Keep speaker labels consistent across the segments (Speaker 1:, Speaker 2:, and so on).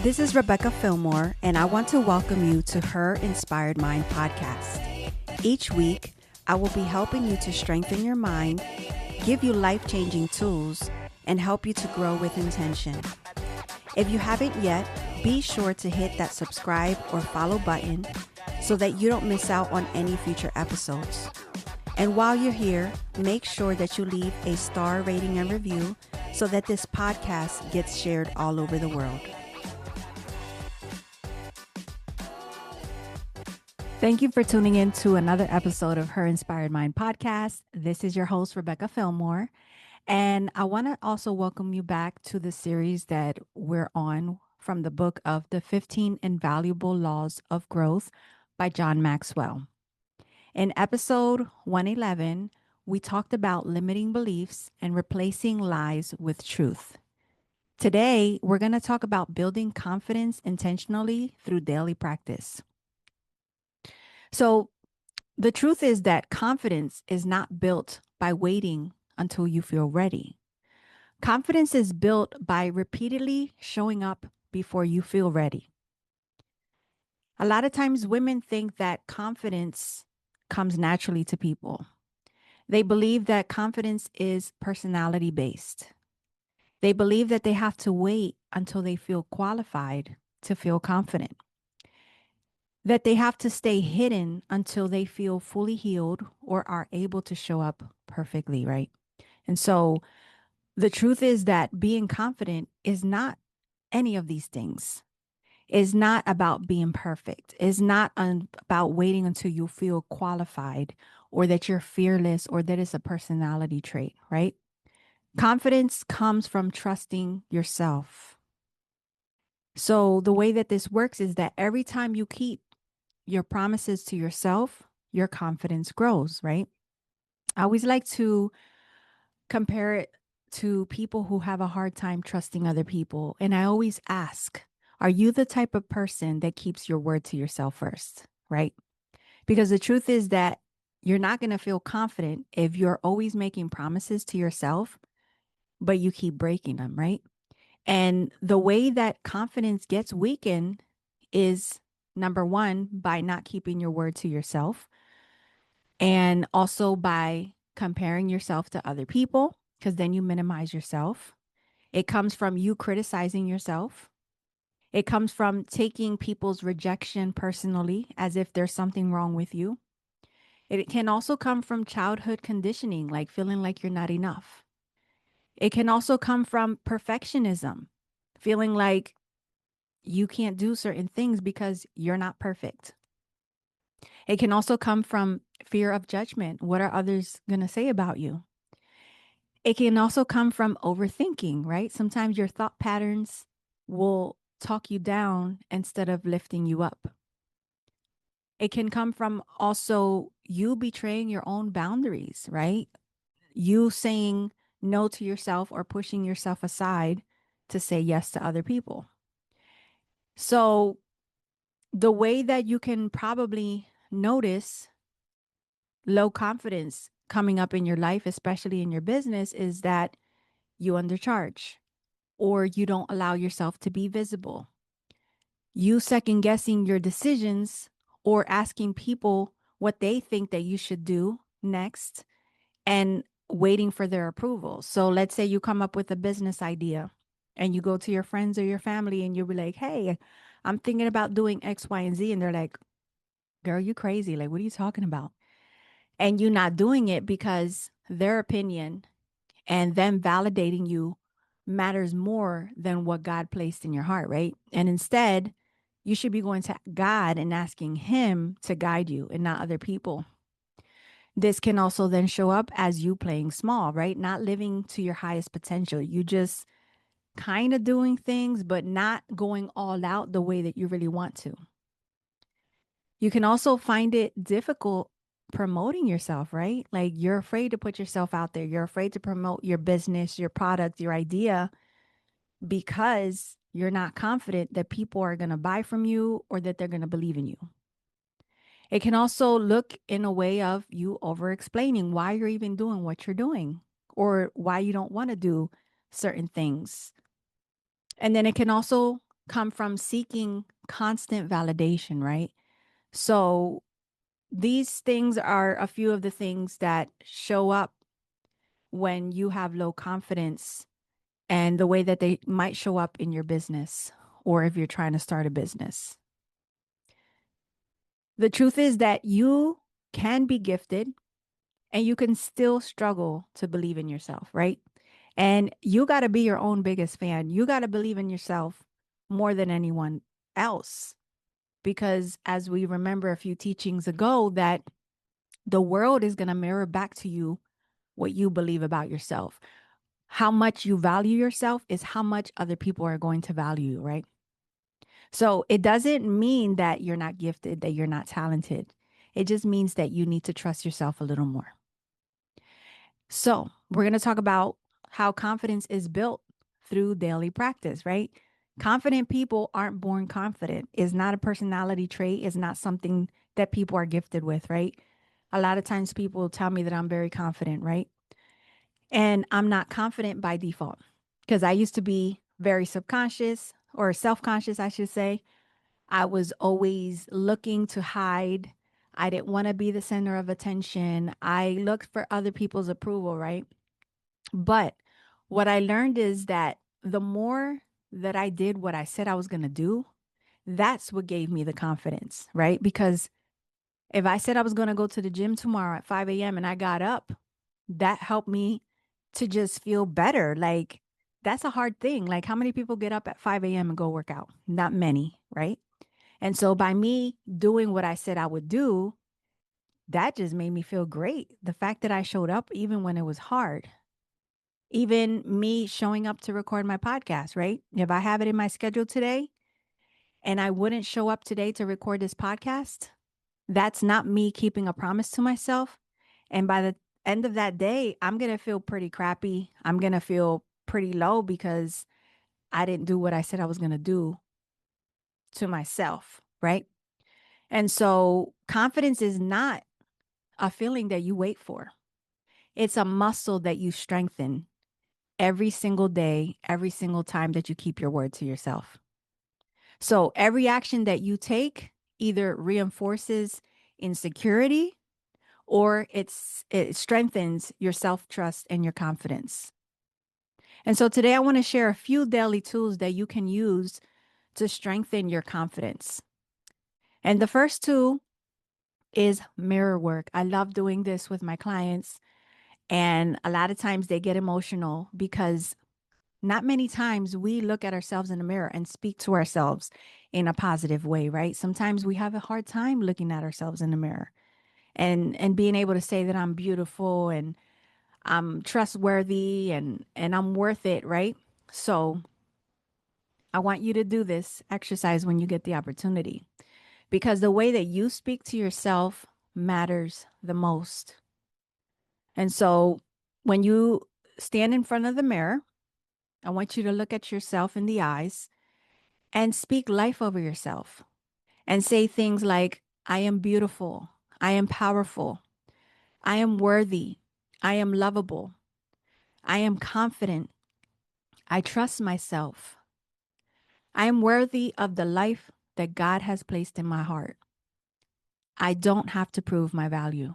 Speaker 1: This is Rebecca Fillmore, and I want to welcome you to Her Inspired Mind podcast. Each week, I will be helping you to strengthen your mind, give you life-changing tools, and help you to grow with intention. If you haven't yet, be sure to hit that subscribe or follow button so that you don't miss out on any future episodes. And while you're here, make sure that you leave a star rating and review so that this podcast gets shared all over the world. Thank you for tuning in to another episode of Her Inspired Mind podcast. This is your host, Rebecca Fillmore. And I want to also welcome you back to the series that we're on from the book of the 15 Invaluable Laws of Growth by John Maxwell. In episode 111, we talked about limiting beliefs and replacing lies with truth. Today, we're going to talk about building confidence intentionally through daily practice. So the truth is that confidence is not built by waiting until you feel ready. Confidence is built by repeatedly showing up before you feel ready. A lot of times women think that confidence comes naturally to people. They believe that confidence is personality based. They believe that they have to wait until they feel qualified to feel confident. That they have to stay hidden until they feel fully healed or are able to show up perfectly, right? And so the truth is that being confident is not any of these things. It's not about being perfect. It's not about waiting until you feel qualified or that you're fearless or that it's a personality trait, right? Confidence comes from trusting yourself. So the way that this works is that every time you keep your promises to yourself, your confidence grows, right? I always like to compare it to people who have a hard time trusting other people. And I always ask, are you the type of person that keeps your word to yourself first, right? Because the truth is that you're not going to feel confident if you're always making promises to yourself, but you keep breaking them, right? And the way that confidence gets weakened is number one, by not keeping your word to yourself, and also by comparing yourself to other people, because then you minimize yourself. It comes from you criticizing yourself. It comes from taking people's rejection personally as if there's something wrong with you. It can also come from childhood conditioning, like feeling like you're not enough. It can also come from perfectionism, feeling like you can't do certain things because you're not perfect. It can also come from fear of judgment. What are others going to say about you? It can also come from overthinking, right? Sometimes your thought patterns will talk you down instead of lifting you up. It can come from also you betraying your own boundaries, right? You saying no to yourself or pushing yourself aside to say yes to other people. So the way that you can probably notice low confidence coming up in your life, especially in your business, is that you undercharge or you don't allow yourself to be visible. You second guessing your decisions or asking people what they think that you should do next and waiting for their approval. So let's say you come up with a business idea and you go to your friends or your family and you'll be like, hey, I'm thinking about doing X, Y, and Z. And they're like, girl, you crazy. Like, what are you talking about? And you're not doing it because their opinion and them validating you matters more than what God placed in your heart, right? And instead, you should be going to God and asking Him to guide you and not other people. This can also then show up as you playing small, right? Not living to your highest potential. You just kind of doing things, but not going all out the way that you really want to. You can also find it difficult promoting yourself, right? Like you're afraid to put yourself out there. You're afraid to promote your business, your product, your idea, because you're not confident that people are going to buy from you or that they're going to believe in you. It can also look in a way of you over explaining why you're even doing what you're doing or why you don't want to do certain things. And then it can also come from seeking constant validation, right? So these things are a few of the things that show up when you have low confidence and the way that they might show up in your business or if you're trying to start a business. The truth is that you can be gifted and you can still struggle to believe in yourself, right? And you got to be your own biggest fan. You got to believe in yourself more than anyone else. Because as we remember a few teachings ago, that the world is going to mirror back to you what you believe about yourself. How much you value yourself is how much other people are going to value you, right? So it doesn't mean that you're not gifted, that you're not talented. It just means that you need to trust yourself a little more. So we're going to talk about how confidence is built through daily practice, right? Confident people aren't born confident. It's not a personality trait. It's not something that people are gifted with, right? A lot of times people tell me that I'm very confident, right? And I'm not confident by default because I used to be very subconscious or self-conscious, I should say. I was always looking to hide. I didn't want to be the center of attention. I looked for other people's approval, right? But what I learned is that the more that I did what I said I was going to do, that's what gave me the confidence, right? Because if I said I was going to go to the gym tomorrow at 5 a.m. and I got up, that helped me to just feel better. Like, that's a hard thing. Like, how many people get up at 5 a.m. and go work out? Not many, right? And so by me doing what I said I would do, that just made me feel great. The fact that I showed up even when it was hard, even me showing up to record my podcast, right? If I have it in my schedule today and I wouldn't show up today to record this podcast, that's not me keeping a promise to myself. And by the end of that day, I'm going to feel pretty crappy. I'm going to feel pretty low because I didn't do what I said I was going to do to myself, right? And so confidence is not a feeling that you wait for. It's a muscle that you strengthen every single day, every single time that you keep your word to yourself. So every action that you take either reinforces insecurity or it strengthens your self-trust and your confidence. And so today I want to share a few daily tools that you can use to strengthen your confidence. And the first tool is mirror work. I love doing this with my clients. And a lot of times they get emotional because not many times we look at ourselves in the mirror and speak to ourselves in a positive way, right? Sometimes we have a hard time looking at ourselves in the mirror and being able to say that I'm beautiful and I'm trustworthy and I'm worth it, right? So I want you to do this exercise when you get the opportunity because the way that you speak to yourself matters the most. And so when you stand in front of the mirror, I want you to look at yourself in the eyes and speak life over yourself and say things like, I am beautiful. I am powerful. I am worthy. I am lovable. I am confident. I trust myself. I am worthy of the life that God has placed in my heart. I don't have to prove my value.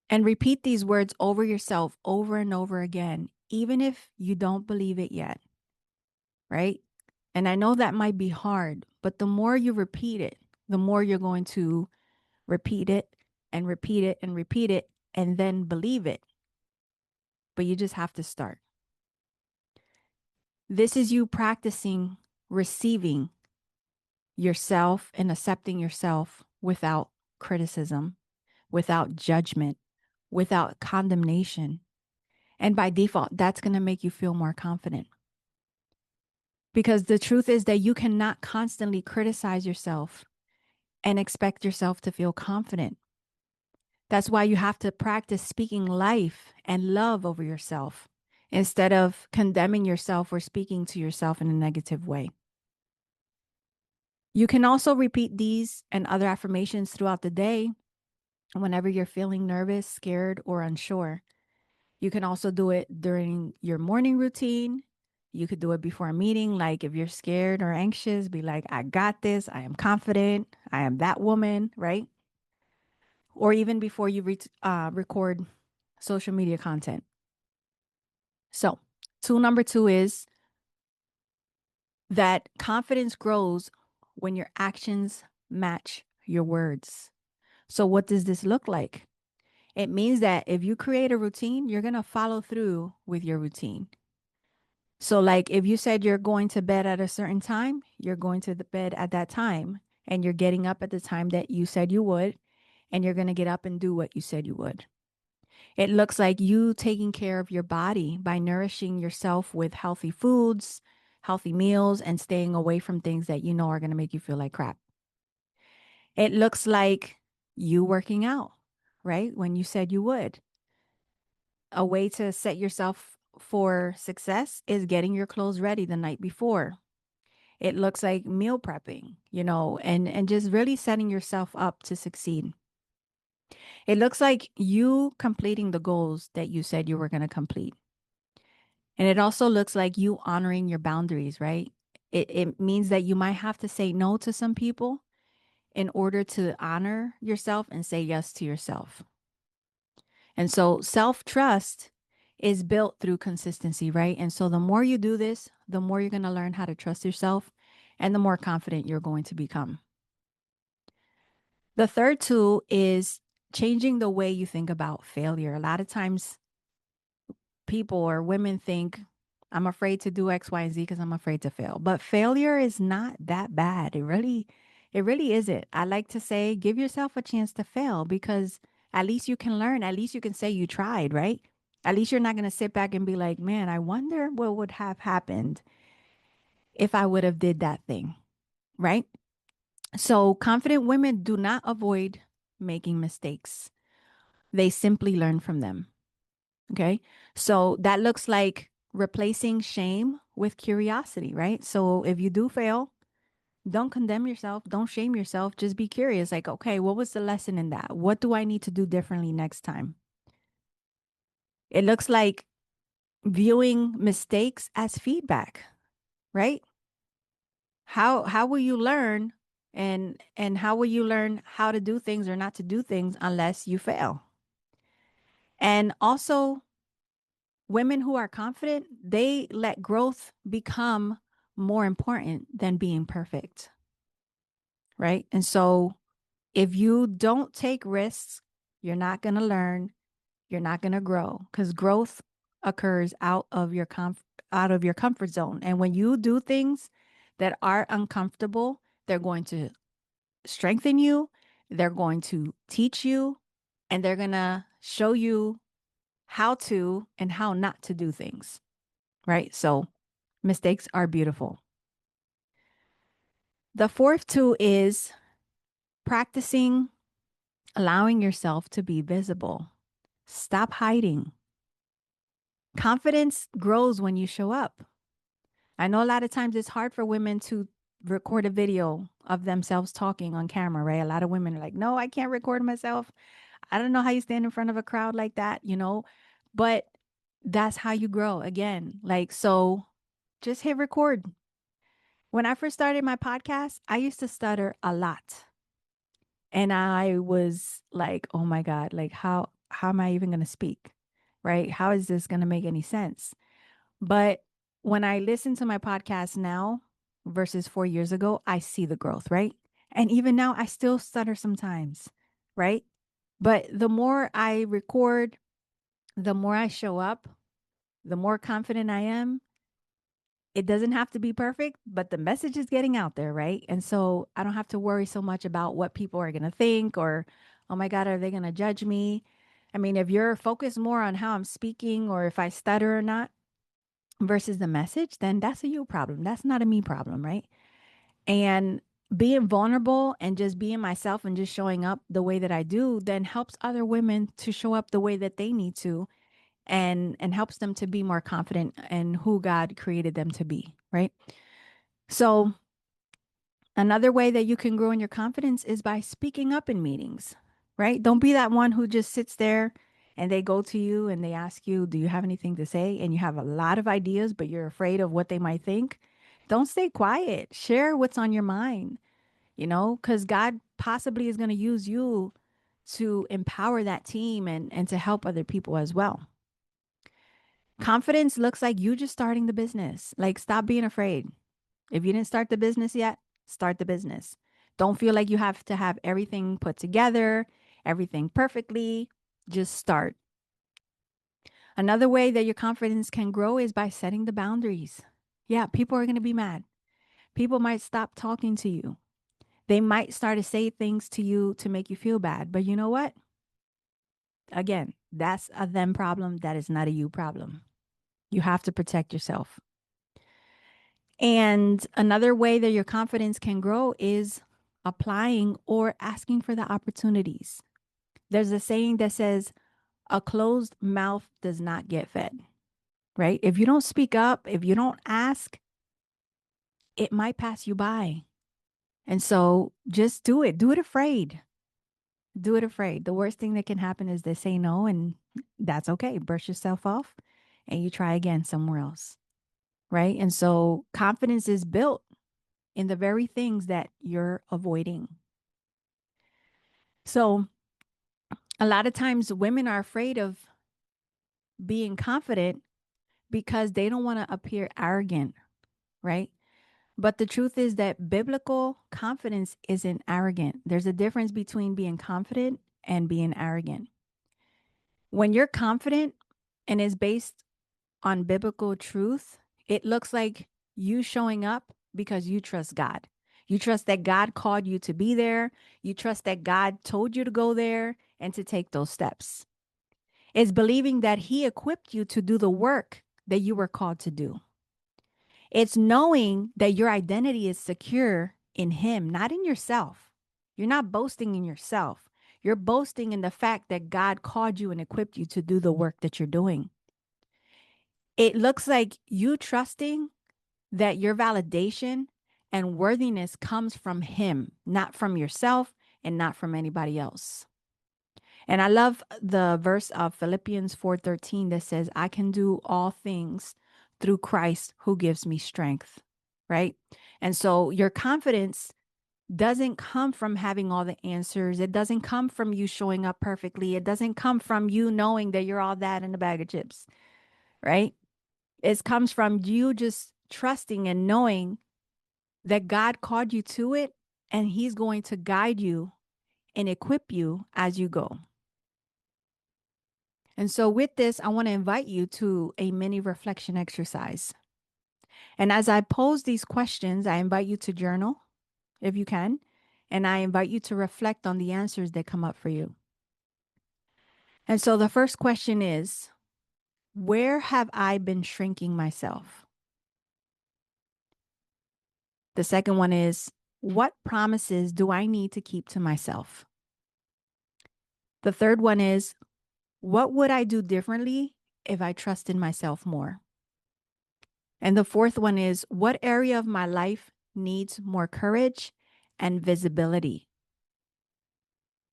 Speaker 1: And repeat these words over yourself over and over again, even if you don't believe it yet, right? And I know that might be hard, but the more you repeat it, the more you're going to repeat it and repeat it and repeat it and then believe it. But you just have to start. This is you practicing receiving yourself and accepting yourself without criticism, without judgment, without condemnation. And by default, that's going to make you feel more confident. Because the truth is that you cannot constantly criticize yourself and expect yourself to feel confident. That's why you have to practice speaking life and love over yourself instead of condemning yourself or speaking to yourself in a negative way. You can also repeat these and other affirmations throughout the day whenever you're feeling nervous, scared, or unsure. You can also do it during your morning routine, You could do it before a meeting. Like if you're scared or anxious, be like, I got this. I am confident. I am that woman, right? Or even before you record social media content. So, tool number two is that confidence grows when your actions match your words. So, what does this look like? It means that if you create a routine, you're going to follow through with your routine. So, like if you said you're going to bed at a certain time, you're going to the bed at that time, and you're getting up at the time that you said you would, and you're going to get up and do what you said you would. It looks like you taking care of your body by nourishing yourself with healthy foods, healthy meals, and staying away from things that you know are going to make you feel like crap. It looks like you working out, right? When you said you would. A way to set yourself for success is getting your clothes ready the night before. It looks like meal prepping, and just really setting yourself up to succeed. It looks like you completing the goals that you said you were going to complete. And it also looks like you honoring your boundaries, right? It means that you might have to say no to some people in order to honor yourself and say yes to yourself. And so self trust is built through consistency, right? And so the more you do this, the more you're going to learn how to trust yourself and the more confident you're going to become. The third tool is changing the way you think about failure. A lot of times, people or women think, I'm afraid to do X, Y, and Z because I'm afraid to fail. But failure is not that bad. It really isn't. I like to say, give yourself a chance to fail because at least you can learn. At least you can say you tried, right? At least you're not going to sit back and be like, man, I wonder what would have happened if I would have did that thing, right? So confident women do not avoid making mistakes. They simply learn from them. Okay. So that looks like replacing shame with curiosity, right? So if you do fail, don't condemn yourself, don't shame yourself, just be curious. Like, okay, what was the lesson in that? What do I need to do differently next time? It looks like viewing mistakes as feedback, right? How will you learn and how will you learn how to do things or not to do things unless you fail? And also women who are confident, they let growth become more important than being perfect, right? And so if you don't take risks, you're not going to learn, you're not going to grow because growth occurs out of your comfort zone. And when you do things that are uncomfortable, they're going to strengthen you, they're going to teach you, and they're going to show you how to and how not to do things, right? So mistakes are beautiful. The fourth tool is practicing allowing yourself to be visible. Stop hiding. Confidence grows when you show up. I know a lot of times it's hard for women to record a video of themselves talking on camera, right? A lot of women are like, no, I can't record myself. I don't know how you stand in front of a crowd like that. But that's how you grow again. Like, so just hit record. When I first started my podcast, I used to stutter a lot. And I was like, oh my God, like how am I even going to speak? Right? How is this going to make any sense? But when I listen to my podcast now versus 4 years ago, I see the growth, right? And even now I still stutter sometimes, right? But the more I record, the more I show up, the more confident I am. It doesn't have to be perfect, but the message is getting out there, right? And so I don't have to worry so much about what people are going to think or, oh my God, are they going to judge me? I mean, if you're focused more on how I'm speaking or if I stutter or not versus the message, then that's a you problem. That's not a me problem, right? And being vulnerable and just being myself and just showing up the way that I do then helps other women to show up the way that they need to and helps them to be more confident in who God created them to be, right? So another way that you can grow in your confidence is by speaking up in meetings, right? Don't be that one who just sits there and they go to you and they ask you, do you have anything to say? And you have a lot of ideas, but you're afraid of what they might think. Don't stay quiet. Share what's on your mind, because God possibly is going to use you to empower that team and to help other people as well. Confidence looks like you just starting the business. Like, stop being afraid. If you didn't start the business yet, start the business. Don't feel like you have to have everything put together, everything perfectly. Just start. Another way that your confidence can grow is by setting the boundaries. Yeah, people are going to be mad. People might stop talking to you. They might start to say things to you to make you feel bad. But you know what? Again, that's a them problem. That is not a you problem. You have to protect yourself. And another way that your confidence can grow is applying or asking for the opportunities. There's a saying that says, a closed mouth does not get fed, right? If you don't speak up, if you don't ask, it might pass you by. And so just do it. Do it afraid. Do it afraid. The worst thing that can happen is they say no, and that's okay. Brush yourself off and you try again somewhere else, right? And so confidence is built in the very things that you're avoiding. So a lot of times women are afraid of being confident because they don't want to appear arrogant, right? But the truth is that biblical confidence isn't arrogant. There's a difference between being confident and being arrogant. When you're confident and is based on biblical truth, it looks like you showing up because you trust God. You trust that God called you to be there. You trust that God told you to go there and to take those steps. It's believing that He equipped you to do the work that you were called to do. It's knowing that your identity is secure in Him, not in yourself. You're not boasting in yourself. You're boasting in the fact that God called you and equipped you to do the work that you're doing. It looks like you trusting that your validation and worthiness comes from Him, not from yourself and not from anybody else. And I love the verse of Philippians 4:13 that says, I can do all things through Christ who gives me strength, right? And so your confidence doesn't come from having all the answers. It doesn't come from you showing up perfectly. It doesn't come from you knowing that you're all that in a bag of chips, right? It comes from you just trusting and knowing that God called you to it and He's going to guide you and equip you as you go. And so, with this, I want to invite you to a mini reflection exercise. And as I pose these questions, I invite you to journal if you can, and I invite you to reflect on the answers that come up for you. And so, the first question is, where have I been shrinking myself? The second one is, what promises do I need to keep to myself? The third one is, what would I do differently if I trusted myself more? And the fourth one is, what area of my life needs more courage and visibility?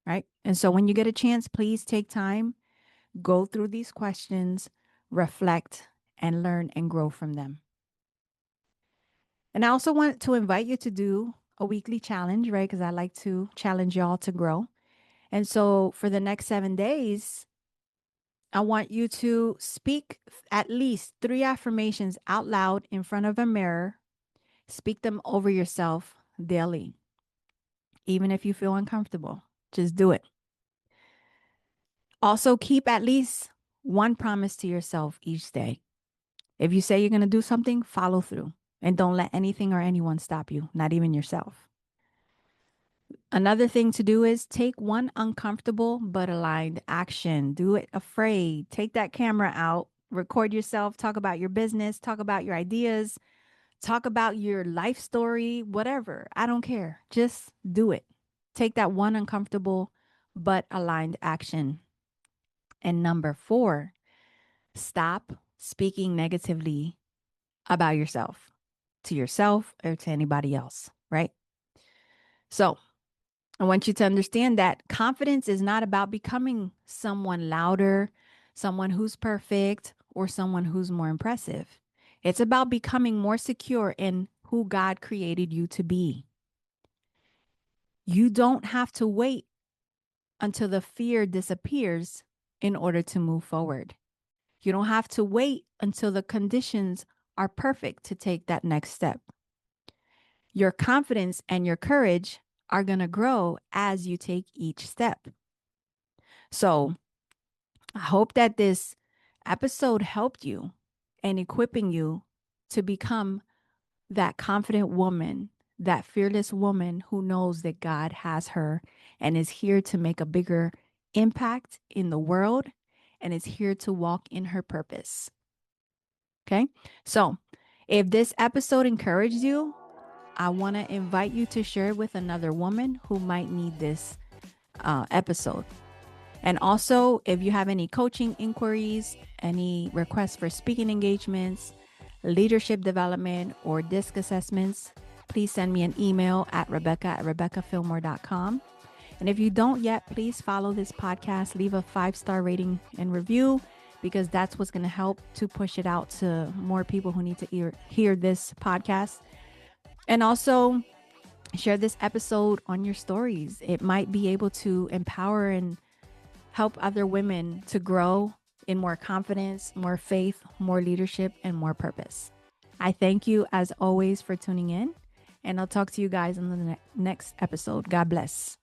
Speaker 1: Right. And so when you get a chance, please take time, go through these questions, reflect, and learn and grow from them. And I also want to invite you to do a weekly challenge, right? Because I like to challenge y'all to grow. And so for the next 7 days, I want you to speak at least 3 affirmations out loud in front of a mirror. Speak them over yourself daily, even if you feel uncomfortable. Just do it. Also, keep at least one promise to yourself each day. If you say you're going to do something, follow through and don't let anything or anyone stop you, not even yourself. Another thing to do is take one uncomfortable but aligned action. Do it afraid. Take that camera out, record yourself, talk about your business, talk about your ideas, talk about your life story, whatever. I don't care. Just do it. Take that one uncomfortable but aligned action. And number 4, stop speaking negatively about yourself to yourself or to anybody else, right? So I want you to understand that confidence is not about becoming someone louder, someone who's perfect, or someone who's more impressive. It's about becoming more secure in who God created you to be. You don't have to wait until the fear disappears in order to move forward. You don't have to wait until the conditions are perfect to take that next step. Your confidence and your courage are going to grow as you take each step. So I hope that this episode helped you and equipping you to become that confident woman, that fearless woman who knows that God has her and is here to make a bigger impact in the world and is here to walk in her purpose. Okay. So if this episode encouraged you, I want to invite you to share it with another woman who might need this episode. And also, if you have any coaching inquiries, any requests for speaking engagements, leadership development, or DISC assessments, please send me an email at rebecca@rebeccafillmore.com. And if you don't yet, please follow this podcast, leave a 5-star rating and review, because that's what's going to help to push it out to more people who need to hear this podcast. And also share this episode on your stories. It might be able to empower and help other women to grow in more confidence, more faith, more leadership, and more purpose. I thank you as always for tuning in, and I'll talk to you guys in the next episode. God bless.